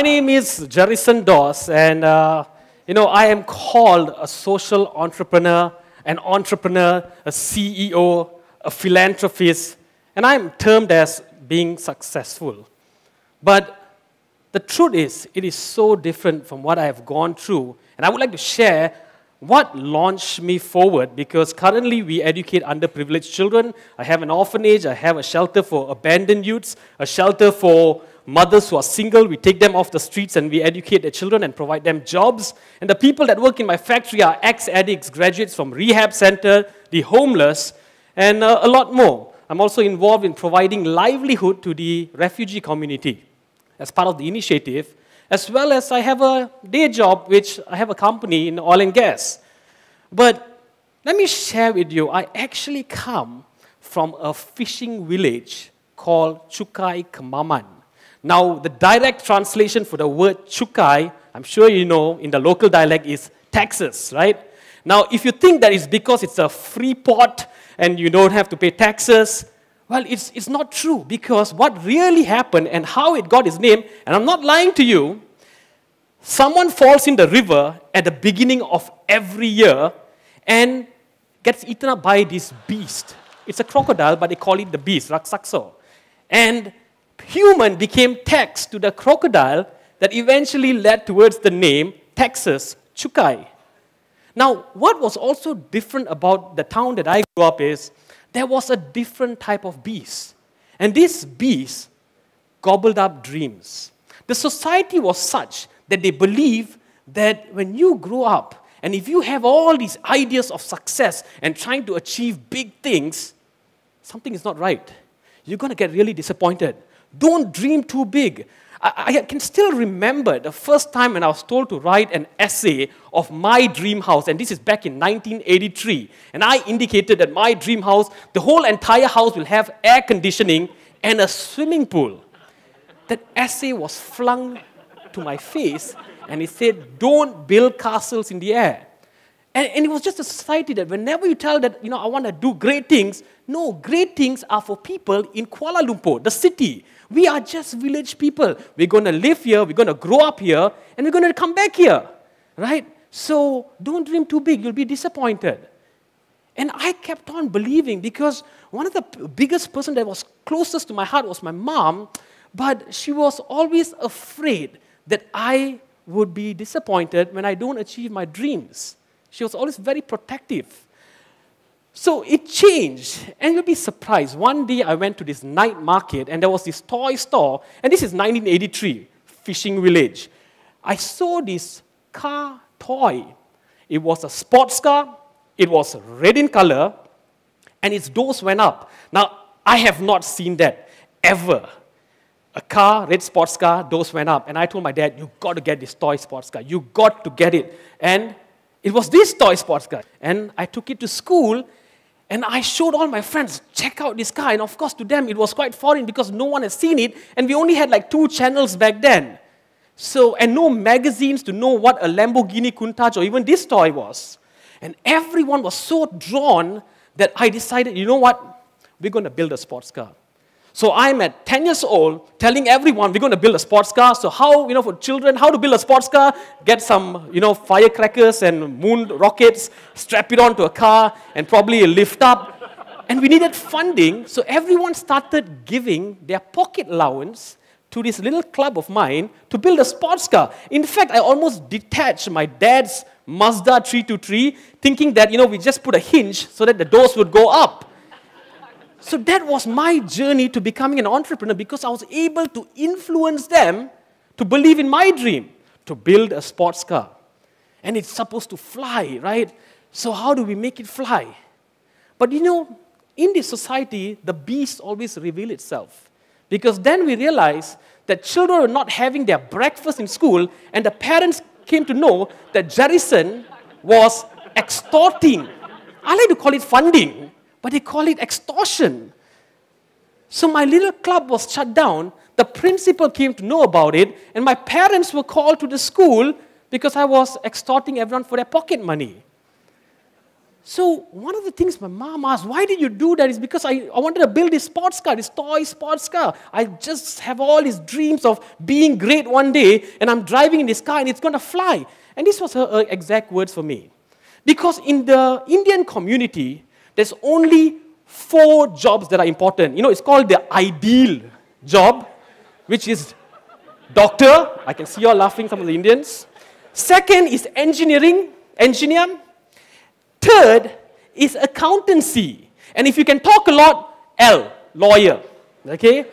name is Jerryson Doss, and I am called a social entrepreneur, an entrepreneur, a CEO, a philanthropist, and I'm termed as being successful. But the truth is, it is so different from what I have gone through, and I would like to share what launched me forward, because currently we educate underprivileged children. I have an orphanage, I have a shelter for abandoned youths, a shelter for mothers who are single. We take them off the streets and we educate their children and provide them jobs. And the people that work in my factory are ex-addicts, graduates from rehab center, the homeless, and a lot more. I'm also involved in providing livelihood to the refugee community as part of the initiative, as well as I have a day job, which I have a company in oil and gas. But let me share with you, I actually come from a fishing village called Chukai Kemaman. Now, the direct translation for the word Chukai, I'm sure you know, in the local dialect is taxes, right? Now, if you think that it's because it's a free port and you don't have to pay taxes, well, it's not true, because what really happened and how it got its name, and I'm not lying to you, someone falls in the river at the beginning of every year and gets eaten up by this beast. It's a crocodile, but they call it the beast, Raksakso. And human became taxed to the crocodile that eventually led towards the name Texas Chukai. Now, what was also different about the town that I grew up is there was a different type of beast. And this beast gobbled up dreams. The society was such that they believe that when you grow up and if you have all these ideas of success and trying to achieve big things, something is not right. You're going to get really disappointed. Don't dream too big. I can still remember the first time when I was told to write an essay of my dream house, and this is back in 1983. And I indicated that my dream house, the whole entire house will have air conditioning and a swimming pool. That essay was flung to my face, and it said, don't build castles in the air. And it was just a society that whenever you tell that, I want to do great things, no, great things are for people in Kuala Lumpur, the city. We are just village people. We're going to live here, we're going to grow up here, and we're going to come back here, right? So don't dream too big, you'll be disappointed. And I kept on believing, because one of the biggest person that was closest to my heart was my mom, but she was always afraid that I would be disappointed when I don't achieve my dreams. She was always very protective. So it changed, and you'll be surprised. One day I went to this night market, and there was this toy store, and this is 1983, fishing village. I saw this car toy. It was a sports car, it was red in color, and its doors went up. Now, I have not seen that ever. A car, red sports car, doors went up, and I told my dad, you've got to get this toy sports car. You got to get it. And it was this toy sports car. And I took it to school, and I showed all my friends, check out this car. And of course, to them, it was quite foreign because no one had seen it, and we only had like 2 channels back then. So, and no magazines to know what a Lamborghini Countach or even this toy was. And everyone was so drawn that I decided, you know what? We're going to build a sports car. So I'm at 10 years old telling everyone we're going to build a sports car. So how, for children, how to build a sports car, get some, firecrackers and moon rockets, strap it onto a car and probably lift up. And we needed funding, so everyone started giving their pocket allowance to this little club of mine to build a sports car. In fact, I almost detached my dad's Mazda 323 thinking that, we just put a hinge so that the doors would go up. So that was my journey to becoming an entrepreneur, because I was able to influence them to believe in my dream, to build a sports car. And it's supposed to fly, right? So how do we make it fly? But in this society, the beast always reveals itself. Because then we realize that children were not having their breakfast in school, and the parents came to know that Jerryson was extorting. I like to call it funding, but they call it extortion. So my little club was shut down. The principal came to know about it, and my parents were called to the school because I was extorting everyone for their pocket money. So one of the things my mom asked, why did you do that? Is because I wanted to build this sports car, this toy sports car. I just have all these dreams of being great one day, and I'm driving in this car, and it's going to fly. And this was her exact words for me. Because in the Indian community, there's only 4 jobs that are important. It's called the ideal job, which is doctor. I can see you all laughing, some of the Indians. Second is engineer. Third is accountancy. And if you can talk a lot, lawyer. Okay?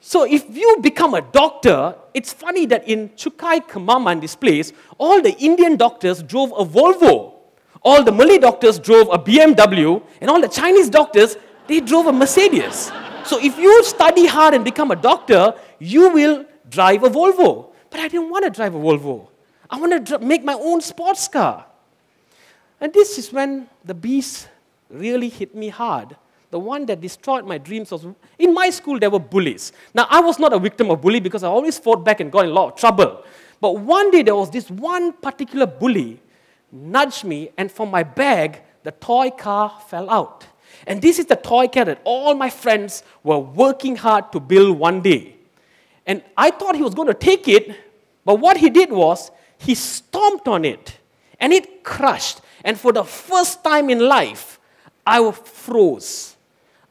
So if you become a doctor, it's funny that in Chukai Kemaman, this place, all the Indian doctors drove a Volvo. All the Malay doctors drove a BMW, and all the Chinese doctors, they drove a Mercedes. So if you study hard and become a doctor, you will drive a Volvo. But I didn't want to drive a Volvo. I want to make my own sports car. And this is when the beast really hit me hard. The one that destroyed my dreams was, in my school, there were bullies. Now, I was not a victim of bully because I always fought back and got in a lot of trouble. But one day, there was this one particular bully nudged me, and from my bag, the toy car fell out. And this is the toy car that all my friends were working hard to build one day. And I thought he was going to take it, but what he did was, he stomped on it, and it crushed. And for the first time in life, I froze.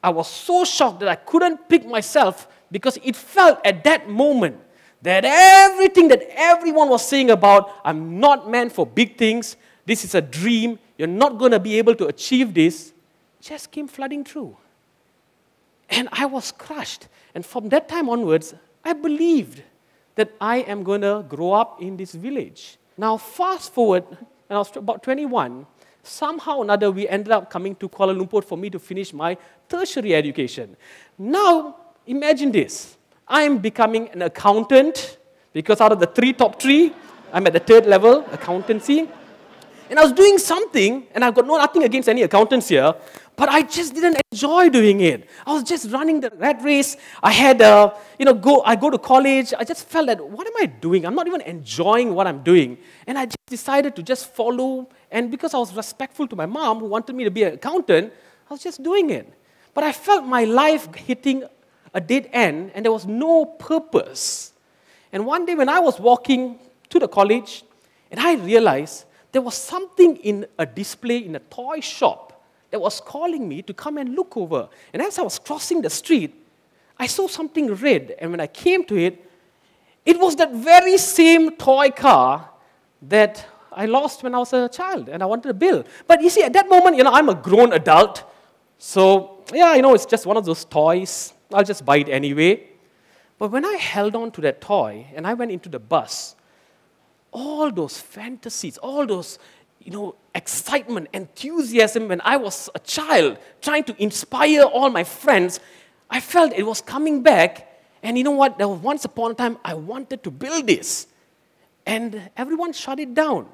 I was so shocked that I couldn't pick myself because it felt at that moment that everything that everyone was saying about, I'm not meant for big things, this is a dream, you're not going to be able to achieve this, just came flooding through. And I was crushed. And from that time onwards, I believed that I am going to grow up in this village. Now, fast forward, when I was about 21, somehow or another, we ended up coming to Kuala Lumpur for me to finish my tertiary education. Now, imagine this. I'm becoming an accountant, because out of the top three, I'm at the 3rd level, accountancy. And I was doing something, and I've got nothing against any accountants here, but I just didn't enjoy doing it. I was just running the rat race. I had, I go to college. I just felt that, what am I doing? I'm not even enjoying what I'm doing. And I just decided to just follow. And because I was respectful to my mom, who wanted me to be an accountant, I was just doing it. But I felt my life hitting a dead end, and there was no purpose. And one day when I was walking to the college, and I realized there was something in a display in a toy shop that was calling me to come and look over. And as I was crossing the street, I saw something red. And when I came to it, it was that very same toy car that I lost when I was a child and I wanted to build. But you see, at that moment, I'm a grown adult. So, yeah, it's just one of those toys. I'll just buy it anyway. But when I held on to that toy and I went into the bus, all those fantasies, all those, excitement, enthusiasm when I was a child, trying to inspire all my friends, I felt it was coming back. And you know what? There was once upon a time, I wanted to build this. And everyone shut it down.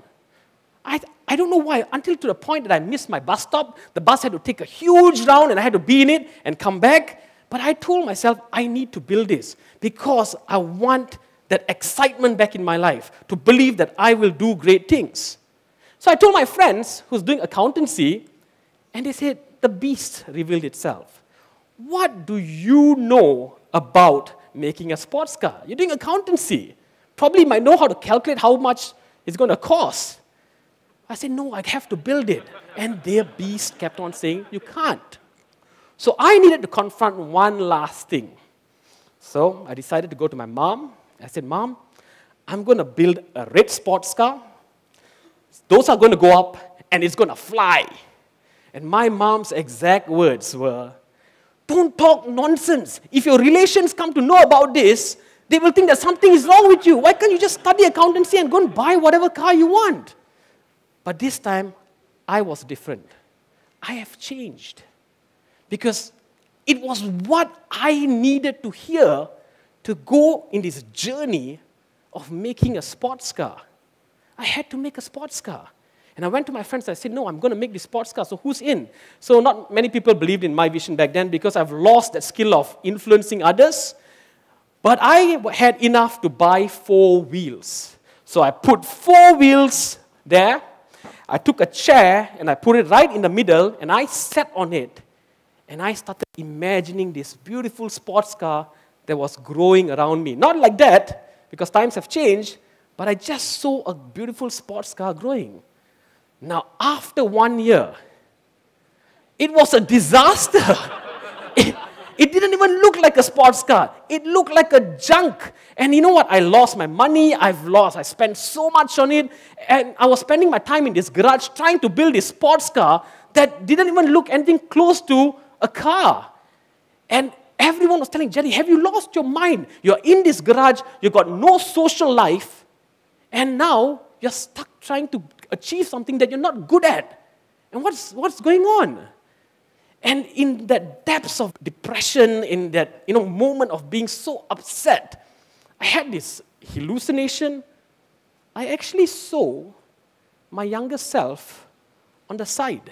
I don't know why, until to the point that I missed my bus stop. The bus had to take a huge round, and I had to be in it and come back. But I told myself, I need to build this because I want that excitement back in my life, to believe that I will do great things. So I told my friends who's doing accountancy, and they said, the beast revealed itself. What do you know about making a sports car? You're doing accountancy. Probably might know how to calculate how much it's going to cost. I said, no, I have to build it. And their beast kept on saying, you can't. So I needed to confront one last thing. So I decided to go to my mom. I said, Mom, I'm going to build a red sports car. Those are going to go up, and it's going to fly. And my mom's exact words were, don't talk nonsense. If your relations come to know about this, they will think that something is wrong with you. Why can't you just study accountancy and go and buy whatever car you want? But this time, I was different. I have changed. Because it was what I needed to hear to go in this journey of making a sports car. I had to make a sports car. And I went to my friends and I said, no, I'm going to make this sports car, so who's in? So not many people believed in my vision back then because I've lost that skill of influencing others. But I had enough to buy 4 wheels. So I put 4 wheels there. I took a chair and I put it right in the middle and I sat on it and I started imagining this beautiful sports car that was growing around me. Not like that, because times have changed, but I just saw a beautiful sports car growing. Now, after 1 year, it was a disaster. It didn't even look like a sports car. It looked like a junk. And you know what? I lost my money. I spent so much on it. And I was spending my time in this garage trying to build this sports car that didn't even look anything close to a car. And everyone was telling, Jerry, have you lost your mind? You're in this garage. You've got no social life. And now you're stuck trying to achieve something that you're not good at. And what's going on? And in that depths of depression, in that moment of being so upset, I had this hallucination. I actually saw my younger self on the side.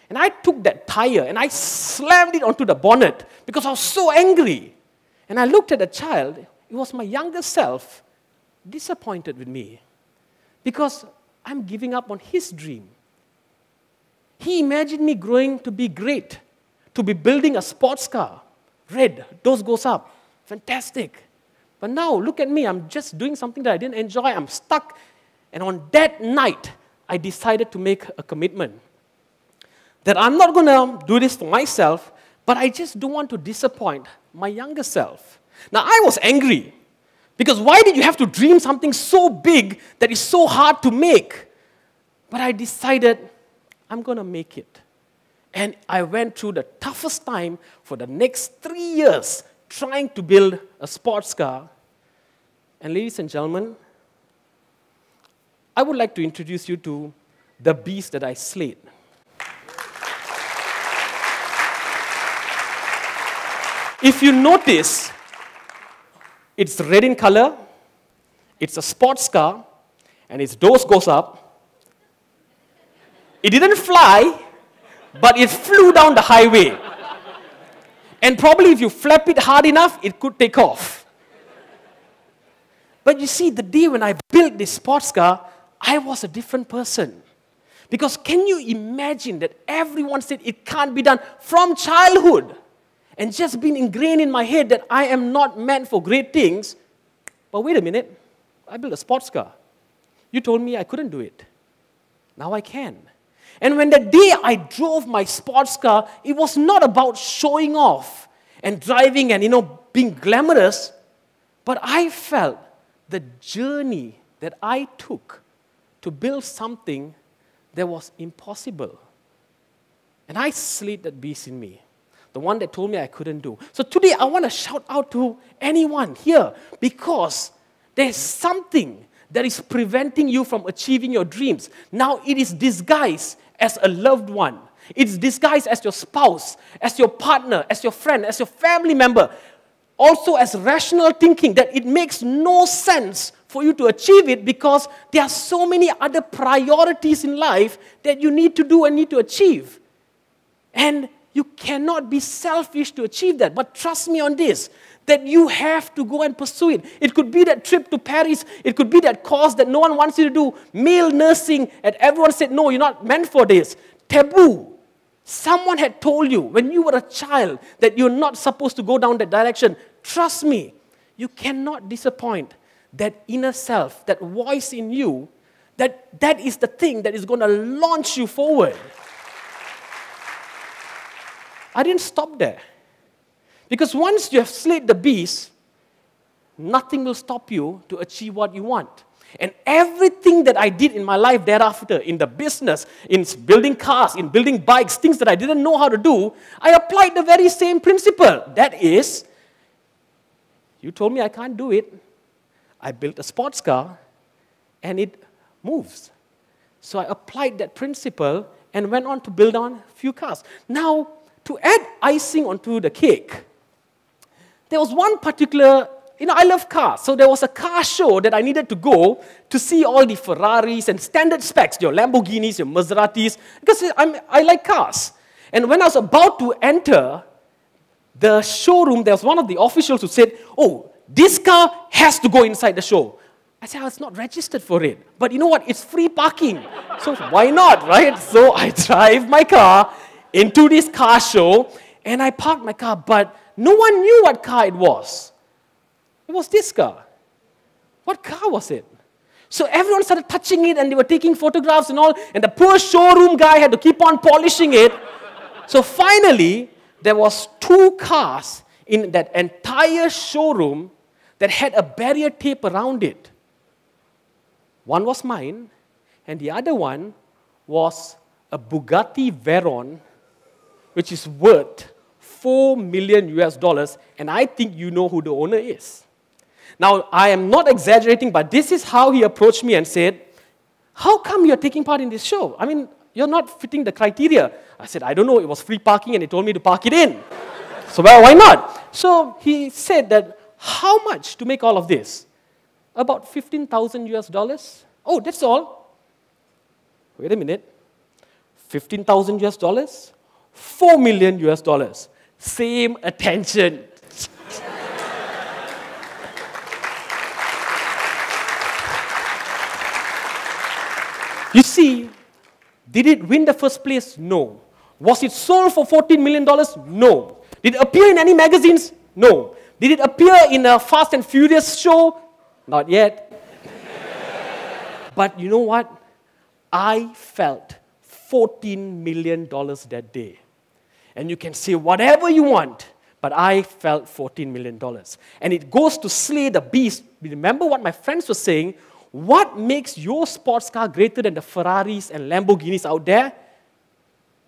And I took that tire and I slammed it onto the bonnet because I was so angry. And I looked at the child. It was my younger self disappointed with me because I'm giving up on his dream. He imagined me growing to be great, to be building a sports car. Red, those goes up. Fantastic. But now, look at me. I'm just doing something that I didn't enjoy. I'm stuck. And on that night, I decided to make a commitment that I'm not going to do this for myself, but I just don't want to disappoint my younger self. Now, I was angry because why did you have to dream something so big that is so hard to make? But I decided I'm going to make it. And I went through the toughest time for the next 3 years trying to build a sports car. And ladies and gentlemen, I would like to introduce you to the beast that I slayed. If you notice, it's red in color, it's a sports car, and its doors goes up. It didn't fly, but it flew down the highway. And probably if you flap it hard enough, it could take off. But you see, the day when I built this sports car, I was a different person. Because can you imagine that everyone said it can't be done from childhood? And just been ingrained in my head that I am not meant for great things. But wait a minute, I built a sports car. You told me I couldn't do it. Now I can. And when the day I drove my sports car, it was not about showing off and driving and, being glamorous, but I felt the journey that I took to build something that was impossible. And I slayed that beast in me, the one that told me I couldn't do. So today I want to shout out to anyone here because there's something that is preventing you from achieving your dreams. Now it is disguised as a loved one. It's disguised as your spouse, as your partner, as your friend, as your family member. Also as rational thinking that it makes no sense for you to achieve it because there are so many other priorities in life that you need to do and need to achieve. And you cannot be selfish to achieve that. But trust me on this, that you have to go and pursue it. It could be that trip to Paris. It could be that course that no one wants you to do. Male nursing, and everyone said, no, you're not meant for this. Taboo. Someone had told you when you were a child that you're not supposed to go down that direction. Trust me, you cannot disappoint that inner self, that voice in you, that is the thing that is going to launch you forward. I didn't stop there. Because once you have slayed the beast, nothing will stop you to achieve what you want. And everything that I did in my life thereafter, in the business, in building cars, in building bikes, things that I didn't know how to do, I applied the very same principle. That is, you told me I can't do it. I built a sports car, and it moves. So I applied that principle and went on to build on a few cars. Now, to add icing onto the cake, there was one particular, I love cars. So there was a car show that I needed to go to see all the Ferraris and standard specs, your Lamborghinis, your Maseratis, because I like cars. And when I was about to enter the showroom, there was one of the officials who said, oh, this car has to go inside the show. I said, it's not registered for it. But you know what? It's free parking. So why not, right? So I drive my car into this car show, and I parked my car, but no one knew what car it was. It was this car. What car was it? So everyone started touching it, and they were taking photographs and all, and the poor showroom guy had to keep on polishing it. So finally, there was 2 cars in that entire showroom that had a barrier tape around it. One was mine, and the other one was a Bugatti Veyron, which is worth $4 million US, and I think you know who the owner is. Now, I am not exaggerating, but this is how he approached me and said, how come you're taking part in this show? I mean, you're not fitting the criteria. I said, I don't know, it was free parking, and he told me to park it in. So, well, why not? So he said that, how much to make all of this? About 15,000 US. Oh, that's all. Wait a minute. 15,000 US, $4 million US. Same attention. You see, did it win the first place? No. Was it sold for $14 million? No. Did it appear in any magazines? No. Did it appear in a Fast and Furious show? Not yet. But you know what? I felt $14 million that day. And you can say whatever you want, but I felt $14 million. And it goes to slay the beast. Remember what my friends were saying? What makes your sports car greater than the Ferraris and Lamborghinis out there?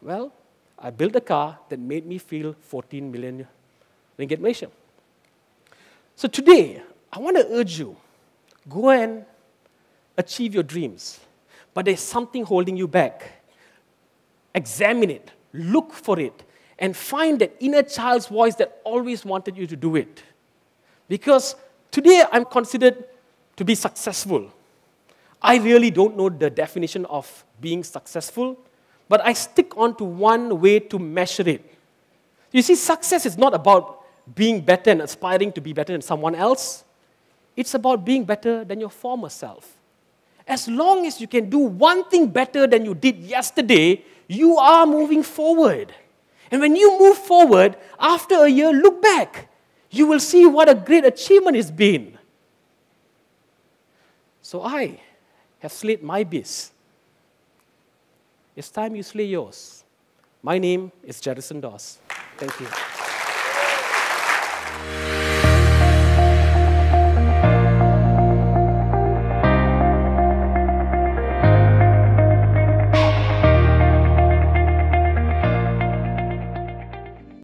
Well, I built a car that made me feel 14 million ringgit Malaysia. So today, I want to urge you, go and achieve your dreams. But there's something holding you back. Examine it, look for it, and find that inner child's voice that always wanted you to do it. Because today, I'm considered to be successful. I really don't know the definition of being successful, but I stick on to one way to measure it. You see, success is not about being better and aspiring to be better than someone else. It's about being better than your former self. As long as you can do one thing better than you did yesterday, you are moving forward. And when you move forward, after a year, look back. You will see what a great achievement it's been. So I have slayed my beast. It's time you slay yours. My name is Jerryson Doss. Thank you.